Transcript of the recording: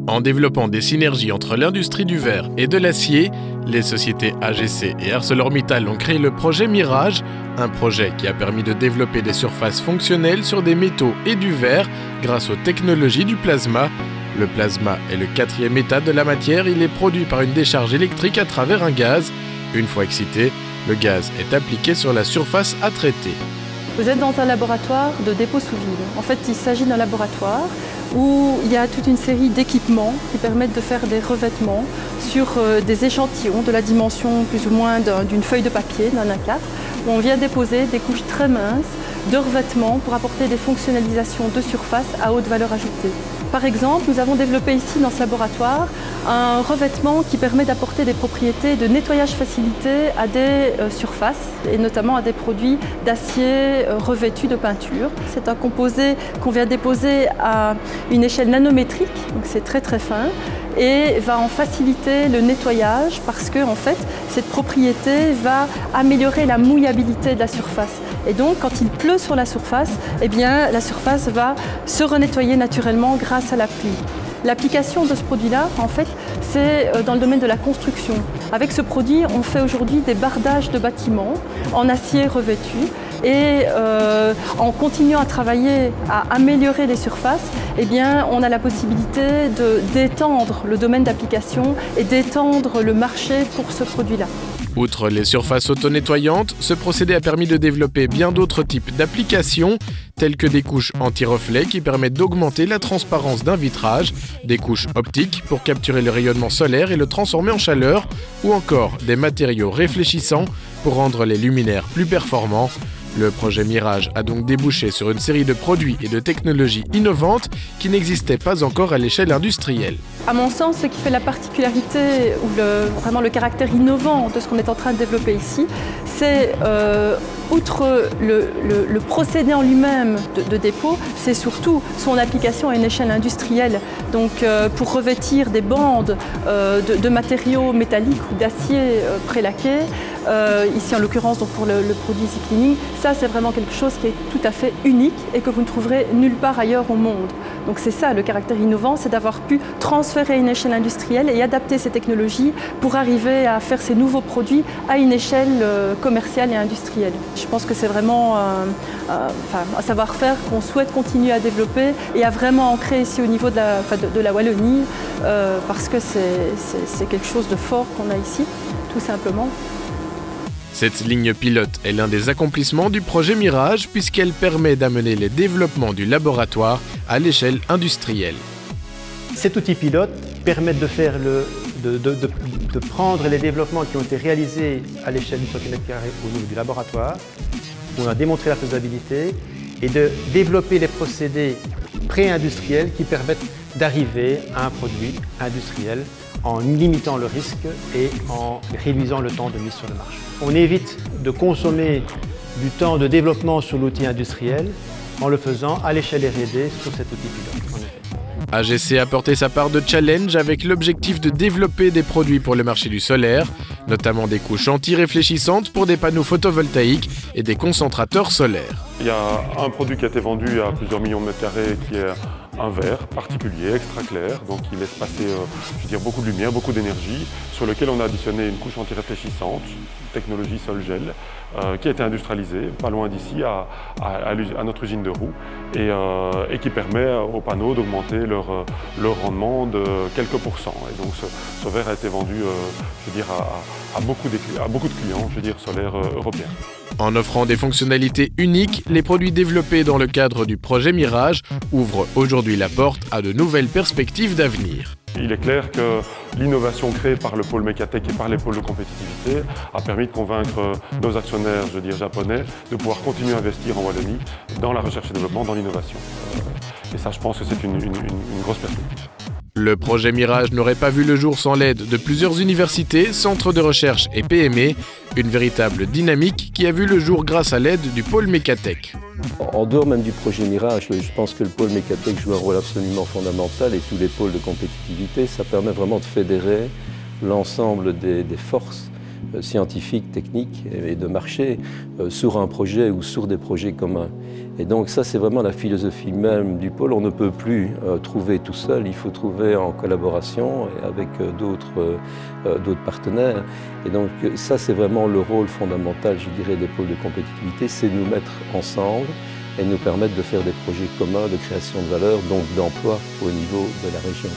En développant des synergies entre l'industrie du verre et de l'acier, les sociétés AGC et ArcelorMittal ont créé le projet Mirage, un projet qui a permis de développer des surfaces fonctionnelles sur des métaux et du verre grâce aux technologies du plasma. Le plasma est le quatrième état de la matière, il est produit par une décharge électrique à travers un gaz. Une fois excité, le gaz est appliqué sur la surface à traiter. Vous êtes dans un laboratoire de dépôt sous vide. En fait, il s'agit d'un laboratoire où il y a toute une série d'équipements qui permettent de faire des revêtements sur des échantillons de la dimension plus ou moins d'une feuille de papier, d'un A4, où on vient déposer des couches très minces de revêtements pour apporter des fonctionnalisations de surface à haute valeur ajoutée. Par exemple, nous avons développé ici dans ce laboratoire un revêtement qui permet d'apporter des propriétés de nettoyage facilité à des surfaces et notamment à des produits d'acier revêtus de peinture. C'est un composé qu'on vient déposer à une échelle nanométrique, donc c'est très très fin, et va en faciliter le nettoyage parce que en fait, cette propriété va améliorer la mouillabilité de la surface. Et donc, quand il pleut sur la surface, eh bien, la surface va se renettoyer naturellement grâce à la pluie. L'application de ce produit-là, en fait, c'est dans le domaine de la construction. Avec ce produit, on fait aujourd'hui des bardages de bâtiments en acier revêtu. Et en continuant à travailler, à améliorer les surfaces, eh bien, on a la possibilité d'étendre le domaine d'application et d'étendre le marché pour ce produit-là. Outre les surfaces auto-nettoyantes, ce procédé a permis de développer bien d'autres types d'applications, telles que des couches anti-reflets qui permettent d'augmenter la transparence d'un vitrage, des couches optiques pour capturer le rayonnement solaire et le transformer en chaleur, ou encore des matériaux réfléchissants pour rendre les luminaires plus performants. Le projet Mirage a donc débouché sur une série de produits et de technologies innovantes qui n'existaient pas encore à l'échelle industrielle. À mon sens, ce qui fait la particularité ou vraiment le caractère innovant de ce qu'on est en train de développer ici, c'est outre le procédé en lui-même de dépôt, c'est surtout son application à une échelle industrielle. Donc pour revêtir des bandes de matériaux métalliques ou d'acier prélaqué, ici en l'occurrence pour le produit Easy Cleaning, ça c'est vraiment quelque chose qui est tout à fait unique et que vous ne trouverez nulle part ailleurs au monde. Donc c'est ça le caractère innovant, c'est d'avoir pu transférer à une échelle industrielle et adapter ces technologies pour arriver à faire ces nouveaux produits à une échelle commerciale et industrielle. Je pense que c'est vraiment un savoir-faire qu'on souhaite continuer à développer et à vraiment ancrer ici au niveau de la Wallonie parce que c'est quelque chose de fort qu'on a ici, tout simplement. Cette ligne pilote est l'un des accomplissements du projet Mirage puisqu'elle permet d'amener les développements du laboratoire à l'échelle industrielle. Cet outil pilote permet de prendre les développements qui ont été réalisés à l'échelle du centimètre carré au niveau du laboratoire, où on a démontré la faisabilité, et de développer les procédés pré-industriels qui permettent d'arriver à un produit industriel en limitant le risque et en réduisant le temps de mise sur le marché. On évite de consommer du temps de développement sur l'outil industriel en le faisant à l'échelle R&D sur cet outil pilote. En effet. AGC a porté sa part de challenge avec l'objectif de développer des produits pour le marché du solaire, notamment des couches anti-réfléchissantes pour des panneaux photovoltaïques et des concentrateurs solaires. Il y a un produit qui a été vendu à plusieurs millions de mètres carrés qui est un verre particulier, extra clair, donc qui laisse passer beaucoup de lumière, beaucoup d'énergie, sur lequel on a additionné une couche anti-réfléchissante, technologie sol-gel, qui a été industrialisée pas loin d'ici à notre usine de Roux et qui permet aux panneaux d'augmenter leur rendement de quelques pourcents. Et donc ce verre a été vendu à beaucoup de clients solaires européens. En offrant des fonctionnalités uniques, les produits développés dans le cadre du projet Mirage ouvrent aujourd'hui la porte à de nouvelles perspectives d'avenir. Il est clair que l'innovation créée par le pôle Mécatech et par les pôles de compétitivité a permis de convaincre nos actionnaires, japonais, de pouvoir continuer à investir en Wallonie dans la recherche et développement, dans l'innovation. Et ça, je pense que c'est une grosse perspective. Le projet Mirage n'aurait pas vu le jour sans l'aide de plusieurs universités, centres de recherche et PME, une véritable dynamique qui a vu le jour grâce à l'aide du pôle Mécatech. En dehors même du projet Mirage, je pense que le pôle Mécatech joue un rôle absolument fondamental et tous les pôles de compétitivité, ça permet vraiment de fédérer l'ensemble des forces scientifiques, techniques et de marché sur un projet ou sur des projets communs. Et donc ça, c'est vraiment la philosophie même du pôle. On ne peut plus trouver tout seul, il faut trouver en collaboration et avec d'autres partenaires. Et donc ça, c'est vraiment le rôle fondamental, je dirais, des pôles de compétitivité, c'est nous mettre ensemble et nous permettre de faire des projets communs de création de valeur, donc d'emploi au niveau de la région.